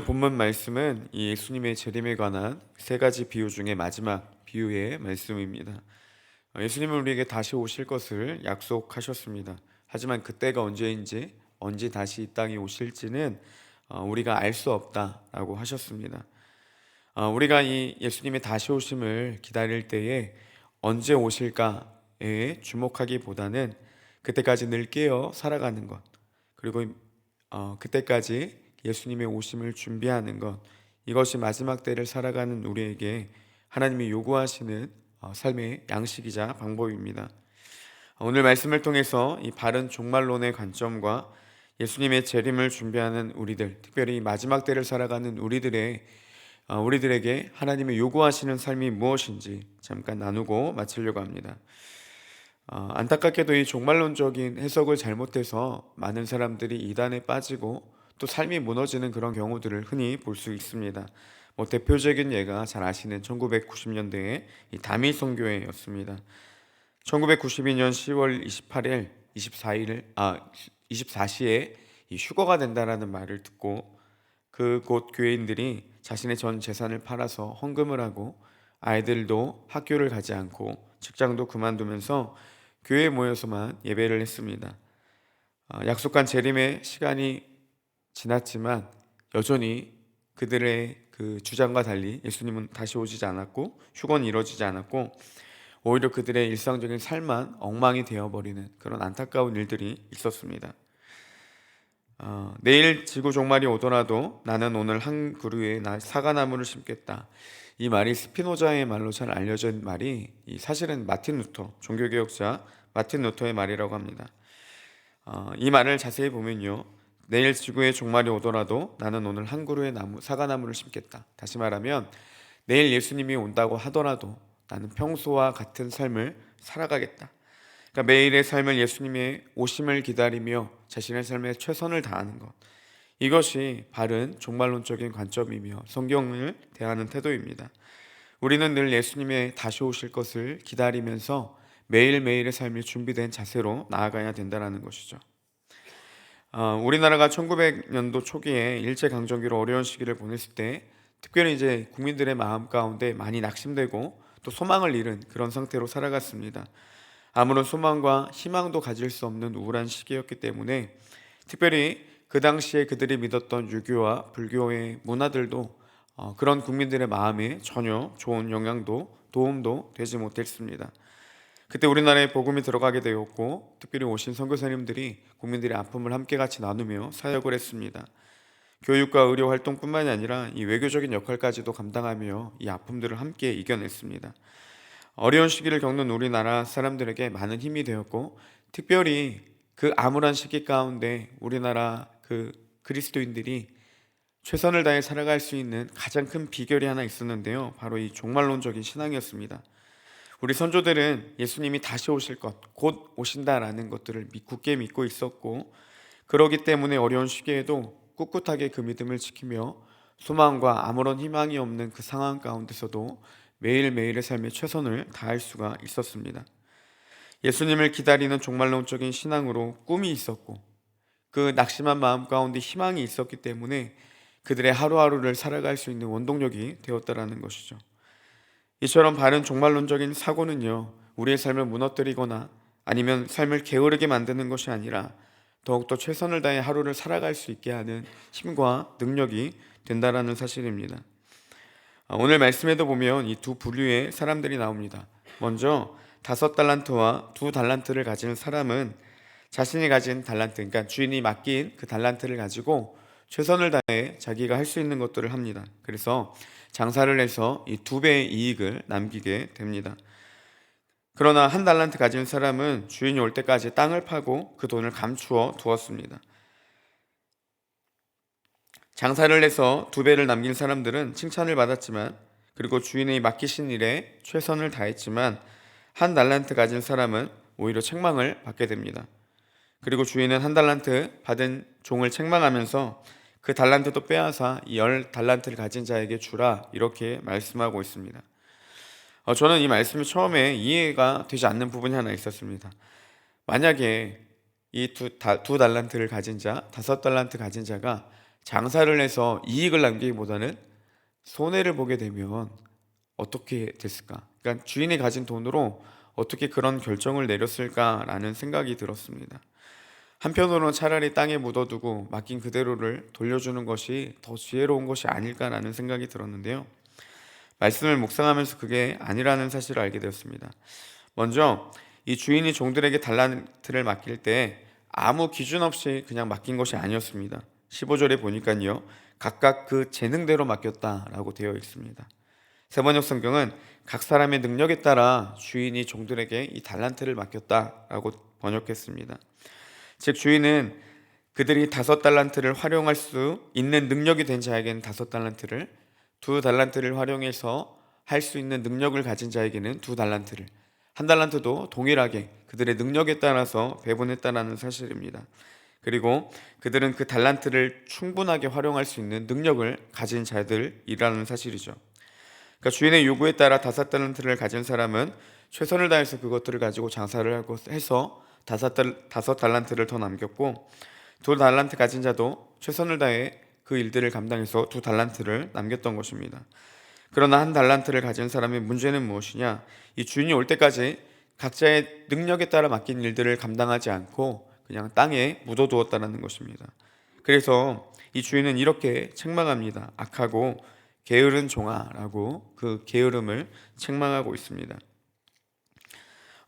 본문 말씀은 이 예수님의 재림에 관한 세 가지 비유 중에 마지막 비유의 말씀입니다. 예수님은 우리에게 다시 오실 것을 약속하셨습니다. 하지만 그때가 언제인지, 언제 다시 이 땅에 오실지는 우리가 알 수 없다라고 하셨습니다. 우리가 이 예수님의 다시 오심을 기다릴 때에 언제 오실까에 주목하기보다는 그때까지 늘 깨어 살아가는 것, 그리고 그때까지 예수님의 오심을 준비하는 것, 이것이 마지막 때를 살아가는 우리에게 하나님이 요구하시는 삶의 양식이자 방법입니다. 오늘 말씀을 통해서 이 바른 종말론의 관점과 예수님의 재림을 준비하는 우리들, 특별히 마지막 때를 살아가는 우리들에게 하나님의 요구하시는 삶이 무엇인지 잠깐 나누고 마치려고 합니다. 안타깝게도 이 종말론적인 해석을 잘못해서 많은 사람들이 이단에 빠지고 또 삶이 무너지는 그런 경우들을 흔히 볼 수 있습니다. 대표적인 예가 잘 아시는 1990년대의 이 다미 선교회였습니다. 1992년 10월 28일, 24시에 이 휴거가 된다라는 말을 듣고 그곳 교회인들이 자신의 전 재산을 팔아서 헌금을 하고 아이들도 학교를 가지 않고 직장도 그만두면서 교회에 모여서만 예배를 했습니다. 약속한 재림의 시간이 지났지만 여전히 그들의 그 주장과 달리 예수님은 다시 오시지 않았고 휴거는 이루어지지 않았고 오히려 그들의 일상적인 삶만 엉망이 되어버리는 그런 안타까운 일들이 있었습니다. 내일 지구 종말이 오더라도 나는 오늘 한 그루에 사과나무를 심겠다. 이 말이 스피노자의 말로 잘 알려진 말이 사실은 마틴 루터, 종교개혁자 마틴 루터의 말이라고 합니다. 이 말을 자세히 보면요, 내일 지구의 종말이 오더라도 나는 오늘 한 그루의 사과나무를 심겠다. 다시 말하면 내일 예수님이 온다고 하더라도 나는 평소와 같은 삶을 살아가겠다. 그러니까 매일의 삶을 예수님의 오심을 기다리며 자신의 삶에 최선을 다하는 것, 이것이 바른 종말론적인 관점이며 성경을 대하는 태도입니다. 우리는 늘 예수님의 다시 오실 것을 기다리면서 매일매일의 삶이 준비된 자세로 나아가야 된다는 것이죠. 우리나라가 1900년도 초기에 일제강점기로 어려운 시기를 보냈을 때 특별히 이제 국민들의 마음 가운데 많이 낙심되고 또 소망을 잃은 그런 상태로 살아갔습니다. 아무런 소망과 희망도 가질 수 없는 우울한 시기였기 때문에 특별히 그 당시에 그들이 믿었던 유교와 불교의 문화들도 그런 국민들의 마음에 전혀 좋은 영향도 도움도 되지 못했습니다. 그때 우리나라에 복음이 들어가게 되었고 특별히 오신 선교사님들이 국민들의 아픔을 함께 같이 나누며 사역을 했습니다. 교육과 의료 활동뿐만이 아니라 이 외교적인 역할까지도 감당하며 이 아픔들을 함께 이겨냈습니다. 어려운 시기를 겪는 우리나라 사람들에게 많은 힘이 되었고 특별히 그 암울한 시기 가운데 우리나라 그 그리스도인들이 최선을 다해 살아갈 수 있는 가장 큰 비결이 하나 있었는데요, 바로 이 종말론적인 신앙이었습니다. 우리 선조들은 예수님이 다시 오실 것, 곧 오신다라는 것들을 굳게 믿고 있었고 그러기 때문에 어려운 시기에도 꿋꿋하게 그 믿음을 지키며 소망과 아무런 희망이 없는 그 상황 가운데서도 매일매일의 삶에 최선을 다할 수가 있었습니다. 예수님을 기다리는 종말론적인 신앙으로 꿈이 있었고 그 낙심한 마음 가운데 희망이 있었기 때문에 그들의 하루하루를 살아갈 수 있는 원동력이 되었다라는 것이죠. 이처럼 바른 종말론적인 사고는요, 우리의 삶을 무너뜨리거나 아니면 삶을 게으르게 만드는 것이 아니라 더욱더 최선을 다해 하루를 살아갈 수 있게 하는 힘과 능력이 된다라는 사실입니다. 오늘 말씀에도 보면 이 두 부류의 사람들이 나옵니다. 먼저 5달란트와 2달란트를 가진 사람은 자신이 가진 달란트, 그러니까 주인이 맡긴 그 달란트를 가지고 최선을 다해 자기가 할 수 있는 것들을 합니다. 그래서 장사를 해서 이 2배의 이익을 남기게 됩니다. 그러나 1달란트 가진 사람은 주인이 올 때까지 땅을 파고 그 돈을 감추어 두었습니다. 장사를 해서 2배를 남긴 사람들은 칭찬을 받았지만 그리고 주인이 맡기신 일에 최선을 다했지만 1달란트 가진 사람은 오히려 책망을 받게 됩니다. 그리고 주인은 1달란트 받은 종을 책망하면서 그 달란트도 빼앗아 10달란트를 가진 자에게 주라, 이렇게 말씀하고 있습니다. 저는 이 말씀이 처음에 이해가 되지 않는 부분이 하나 있었습니다. 만약에 이 두 달란트를 가진 자, 5달란트 가진 자가 장사를 해서 이익을 남기기보다는 손해를 보게 되면 어떻게 됐을까? 그러니까 주인이 가진 돈으로 어떻게 그런 결정을 내렸을까라는 생각이 들었습니다. 한편으로는 차라리 땅에 묻어두고 맡긴 그대로를 돌려주는 것이 더 지혜로운 것이 아닐까라는 생각이 들었는데요. 말씀을 묵상하면서 그게 아니라는 사실을 알게 되었습니다. 먼저 이 주인이 종들에게 달란트를 맡길 때 아무 기준 없이 그냥 맡긴 것이 아니었습니다. 15절에 보니까요. 각각 그 재능대로 맡겼다라고 되어 있습니다. 세번역 성경은 각 사람의 능력에 따라 주인이 종들에게 이 달란트를 맡겼다라고 번역했습니다. 즉 주인은 그들이 5달란트를 활용할 수 있는 능력이 된 자에게는 5달란트를, 2달란트를 활용해서 할 수 있는 능력을 가진 자에게는 2달란트를, 1달란트도 동일하게 그들의 능력에 따라서 배분했다는 사실입니다. 그리고 그들은 그 달란트를 충분하게 활용할 수 있는 능력을 가진 자들이라는 사실이죠. 그러니까 주인의 요구에 따라 5달란트를 가진 사람은 최선을 다해서 그것들을 가지고 장사를 하고 해서 5달란트를 더 남겼고, 2달란트 가진 자도 최선을 다해 그 일들을 감당해서 2달란트를 남겼던 것입니다. 그러나 1달란트를 가진 사람의 문제는 무엇이냐? 이 주인이 올 때까지 각자의 능력에 따라 맡긴 일들을 감당하지 않고 그냥 땅에 묻어두었다는 것입니다. 그래서 이 주인은 이렇게 책망합니다. 악하고 게으른 종아라고 그 게으름을 책망하고 있습니다.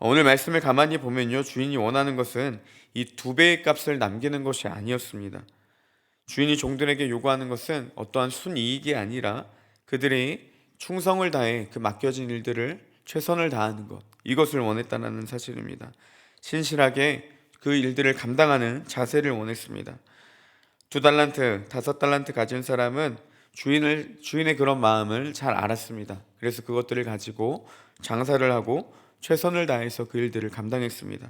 오늘 말씀을 가만히 보면요, 주인이 원하는 것은 이 2배의 값을 남기는 것이 아니었습니다. 주인이 종들에게 요구하는 것은 어떠한 순이익이 아니라 그들이 충성을 다해 그 맡겨진 일들을 최선을 다하는 것, 이것을 원했다는 사실입니다. 신실하게 그 일들을 감당하는 자세를 원했습니다. 2달란트, 5달란트 가진 사람은 주인의 그런 마음을 잘 알았습니다. 그래서 그것들을 가지고 장사를 하고 최선을 다해서 그 일들을 감당했습니다.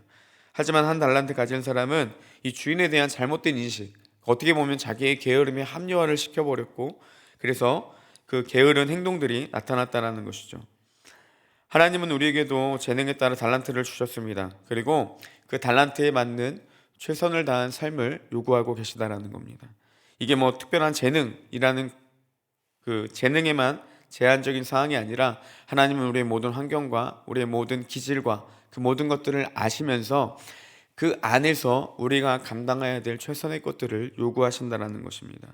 하지만 1달란트 가진 사람은 이 주인에 대한 잘못된 인식, 어떻게 보면 자기의 게으름에 합리화를 시켜버렸고, 그래서 그 게으른 행동들이 나타났다는 것이죠. 하나님은 우리에게도 재능에 따라 달란트를 주셨습니다. 그리고 그 달란트에 맞는 최선을 다한 삶을 요구하고 계시다라는 겁니다. 이게 뭐 특별한 재능이라는 그 재능에만 제한적인 사항이 아니라 하나님은 우리의 모든 환경과 우리의 모든 기질과 그 모든 것들을 아시면서 그 안에서 우리가 감당해야 될 최선의 것들을 요구하신다는 것입니다.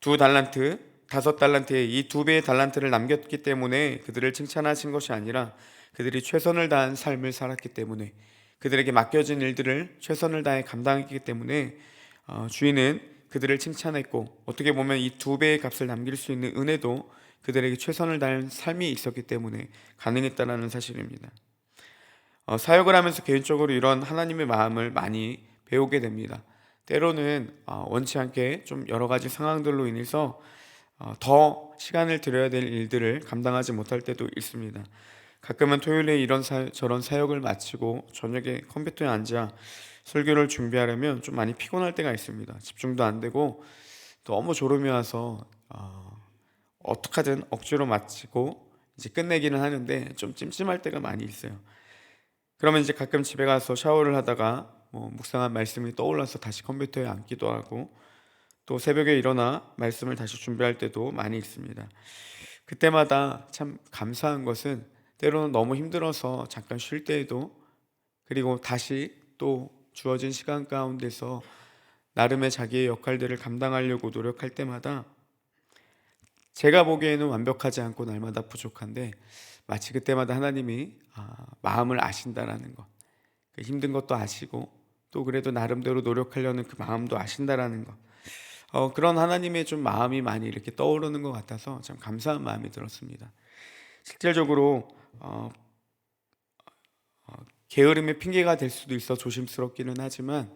2달란트, 5달란트의 이 2배의 달란트를 남겼기 때문에 그들을 칭찬하신 것이 아니라 그들이 최선을 다한 삶을 살았기 때문에, 그들에게 맡겨진 일들을 최선을 다해 감당했기 때문에 주인은 그들을 칭찬했고, 어떻게 보면 이 2배의 값을 남길 수 있는 은혜도 그들에게 최선을 다한 삶이 있었기 때문에 가능했다는 사실입니다. 사역을 하면서 개인적으로 이런 하나님의 마음을 많이 배우게 됩니다. 때로는 원치 않게 좀 여러 가지 상황들로 인해서 더 시간을 들여야 될 일들을 감당하지 못할 때도 있습니다. 가끔은 토요일에 저런 사역을 마치고 저녁에 컴퓨터에 앉아 설교를 준비하려면 좀 많이 피곤할 때가 있습니다. 집중도 안 되고 너무 졸음이 와서 어떻게든 억지로 마치고 이제 끝내기는 하는데 좀 찜찜할 때가 많이 있어요. 그러면 이제 가끔 집에 가서 샤워를 하다가 묵상한 말씀이 떠올라서 다시 컴퓨터에 앉기도 하고, 또 새벽에 일어나 말씀을 다시 준비할 때도 많이 있습니다. 그때마다 참 감사한 것은 때로는 너무 힘들어서 잠깐 쉴 때에도, 그리고 다시 또 주어진 시간 가운데서 나름의 자기의 역할들을 감당하려고 노력할 때마다 제가 보기에는 완벽하지 않고 날마다 부족한데 마치 그때마다 하나님이 마음을 아신다라는 것, 그 힘든 것도 아시고 또 그래도 나름대로 노력하려는 그 마음도 아신다라는 것, 그런 하나님의 좀 마음이 많이 이렇게 떠오르는 것 같아서 참 감사한 마음이 들었습니다. 실질적으로 게으름의 핑계가 될 수도 있어 조심스럽기는 하지만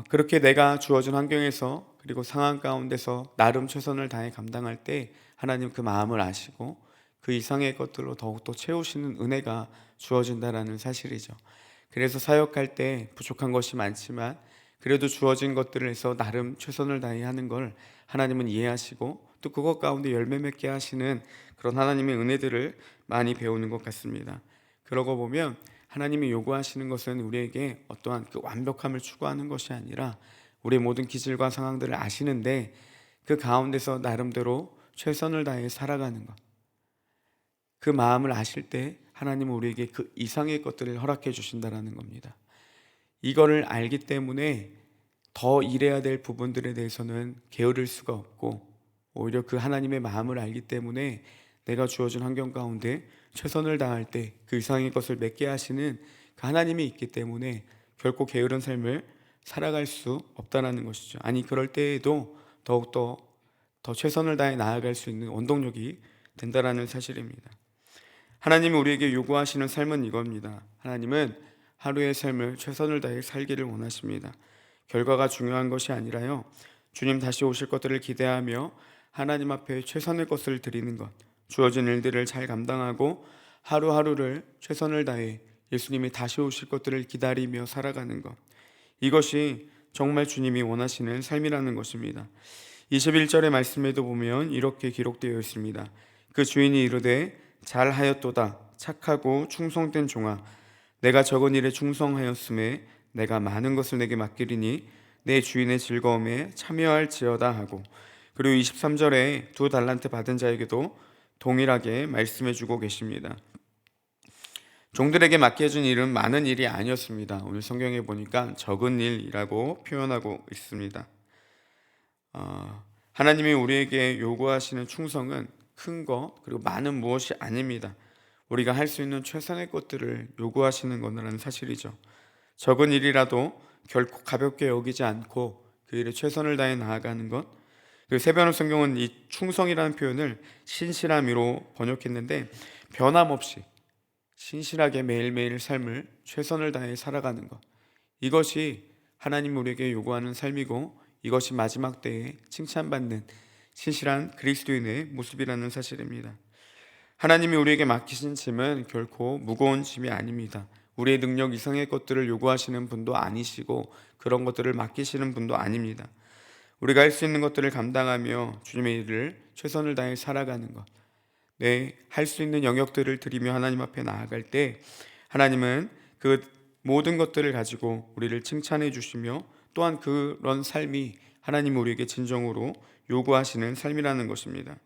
그렇게 내가 주어진 환경에서 그리고 상황 가운데서 나름 최선을 다해 감당할 때 하나님 그 마음을 아시고 그 이상의 것들로 더욱더 채우시는 은혜가 주어진다라는 사실이죠. 그래서 사역할 때 부족한 것이 많지만 그래도 주어진 것들을 해서 나름 최선을 다해 하는 걸 하나님은 이해하시고 또 그것 가운데 열매 맺게 하시는 그런 하나님의 은혜들을 많이 배우는 것 같습니다. 그러고 보면 하나님이 요구하시는 것은 우리에게 어떠한 그 완벽함을 추구하는 것이 아니라 우리의 모든 기질과 상황들을 아시는데 그 가운데서 나름대로 최선을 다해 살아가는 것, 그 마음을 아실 때 하나님은 우리에게 그 이상의 것들을 허락해 주신다라는 겁니다. 이거를 알기 때문에 더 일해야 될 부분들에 대해서는 게으를 수가 없고, 오히려 그 하나님의 마음을 알기 때문에 내가 주어진 환경 가운데 최선을 다할 때 그 이상의 것을 맺게 하시는 그 하나님이 있기 때문에 결코 게으른 삶을 살아갈 수 없다는 것이죠. 아니, 그럴 때에도 더욱더 더 최선을 다해 나아갈 수 있는 원동력이 된다라는 사실입니다. 하나님이 우리에게 요구하시는 삶은 이겁니다. 하나님은 하루의 삶을 최선을 다해 살기를 원하십니다. 결과가 중요한 것이 아니라요, 주님 다시 오실 것들을 기대하며 하나님 앞에 최선의 것을 드리는 것, 주어진 일들을 잘 감당하고 하루하루를 최선을 다해 예수님이 다시 오실 것들을 기다리며 살아가는 것, 이것이 정말 주님이 원하시는 삶이라는 것입니다. 21절의 말씀에도 보면 이렇게 기록되어 있습니다. 그 주인이 이르되 잘하였도다 착하고 충성된 종아, 내가 적은 일에 충성하였음에 내가 많은 것을 내게 맡기리니 내 주인의 즐거움에 참여할지어다 하고, 그리고 23절에 2달란트 받은 자에게도 동일하게 말씀해 주고 계십니다. 종들에게 맡겨진 일은 많은 일이 아니었습니다. 오늘 성경에 보니까 적은 일이라고 표현하고 있습니다. 하나님이 우리에게 요구하시는 충성은 큰 것 그리고 많은 무엇이 아닙니다. 우리가 할 수 있는 최선의 것들을 요구하시는 것이라는 사실이죠. 적은 일이라도 결코 가볍게 여기지 않고 그 일에 최선을 다해 나아가는 것. 그 세변호 성경은 이 충성이라는 표현을 신실함으로 번역했는데, 변함없이 신실하게 매일매일 삶을 최선을 다해 살아가는 것, 이것이 하나님 우리에게 요구하는 삶이고, 이것이 마지막 때에 칭찬받는 신실한 그리스도인의 모습이라는 사실입니다. 하나님이 우리에게 맡기신 짐은 결코 무거운 짐이 아닙니다. 우리의 능력 이상의 것들을 요구하시는 분도 아니시고 그런 것들을 맡기시는 분도 아닙니다. 우리가 할 수 있는 것들을 감당하며 주님의 일을 최선을 다해 살아가는 것, 할 수 있는 영역들을 드리며 하나님 앞에 나아갈 때 하나님은 그 모든 것들을 가지고 우리를 칭찬해 주시며, 또한 그런 삶이 하나님 우리에게 진정으로 요구하시는 삶이라는 것입니다.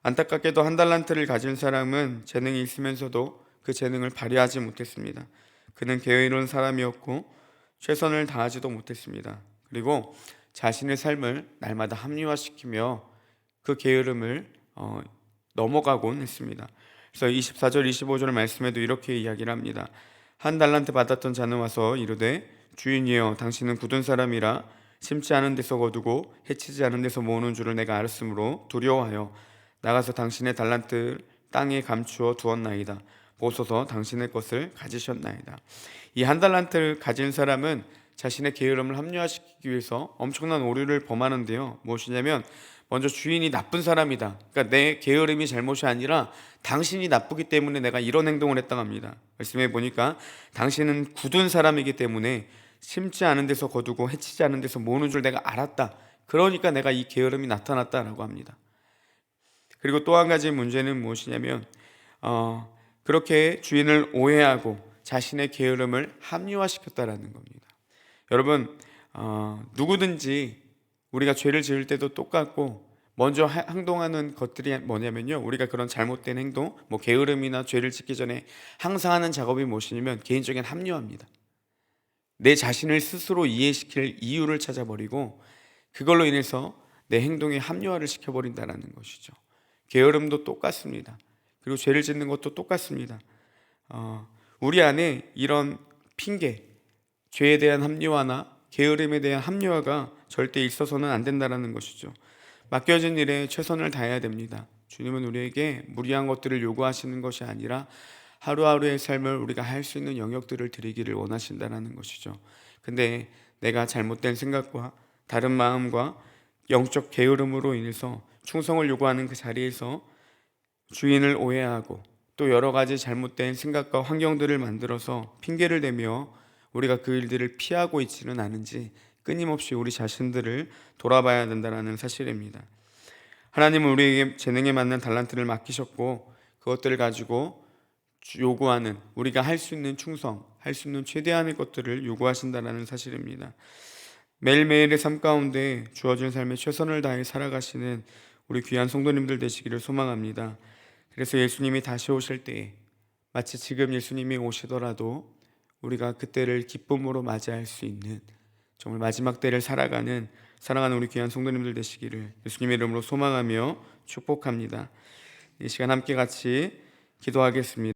안타깝게도 1달란트를 가진 사람은 재능이 있으면서도 그 재능을 발휘하지 못했습니다. 그는 게으른 사람이었고 최선을 다하지도 못했습니다. 그리고 자신의 삶을 날마다 합리화시키며 그 게으름을 넘어가곤 했습니다. 그래서 24절 25절 말씀에도 이렇게 이야기를 합니다. 1달란트 받았던 자는 와서 이르되 주인이여, 당신은 굳은 사람이라 심지 않은 데서 거두고 해치지 않은 데서 모으는 줄을 내가 알았으므로 두려워하여 나가서 당신의 달란트 땅에 감추어 두었나이다. 보소서 당신의 것을 가지셨나이다. 이 1달란트를 가진 사람은 자신의 게으름을 합리화시키기 위해서 엄청난 오류를 범하는데요, 무엇이냐면 먼저 주인이 나쁜 사람이다, 그러니까 내 게으름이 잘못이 아니라 당신이 나쁘기 때문에 내가 이런 행동을 했다고 합니다. 말씀해 보니까 당신은 굳은 사람이기 때문에 심지 않은 데서 거두고 해치지 않은 데서 모으는 줄 내가 알았다, 그러니까 내가 이 게으름이 나타났다라고 합니다. 그리고 또 한 가지 문제는 무엇이냐면 그렇게 주인을 오해하고 자신의 게으름을 합리화시켰다라는 겁니다. 여러분, 누구든지 우리가 죄를 지을 때도 똑같고 먼저 행동하는 것들이 뭐냐면요, 우리가 그런 잘못된 행동, 게으름이나 죄를 짓기 전에 항상 하는 작업이 무엇이냐면 개인적인 합리화입니다. 내 자신을 스스로 이해시킬 이유를 찾아버리고 그걸로 인해서 내 행동에 합리화를 시켜버린다는 것이죠. 게으름도 똑같습니다. 그리고 죄를 짓는 것도 똑같습니다. 우리 안에 이런 핑계, 죄에 대한 합리화나 게으름에 대한 합리화가 절대 있어서는 안 된다는 것이죠. 맡겨진 일에 최선을 다해야 됩니다. 주님은 우리에게 무리한 것들을 요구하시는 것이 아니라 하루하루의 삶을 우리가 할 수 있는 영역들을 드리기를 원하신다는 것이죠. 근데 내가 잘못된 생각과 다른 마음과 영적 게으름으로 인해서 충성을 요구하는 그 자리에서 주인을 오해하고 또 여러 가지 잘못된 생각과 환경들을 만들어서 핑계를 대며 우리가 그 일들을 피하고 있지는 않은지 끊임없이 우리 자신들을 돌아봐야 된다는 사실입니다. 하나님은 우리에게 재능에 맞는 달란트를 맡기셨고 그것들을 가지고 요구하는, 우리가 할 수 있는 충성, 할 수 있는 최대한의 것들을 요구하신다는 사실입니다. 매일매일의 삶 가운데 주어진 삶에 최선을 다해 살아가시는 우리 귀한 성도님들 되시기를 소망합니다. 그래서 예수님이 다시 오실 때 마치 지금 예수님이 오시더라도 우리가 그때를 기쁨으로 맞이할 수 있는 정말 마지막 때를 살아가는 사랑하는 우리 귀한 성도님들 되시기를 예수님의 이름으로 소망하며 축복합니다. 이 시간 함께 같이 기도하겠습니다.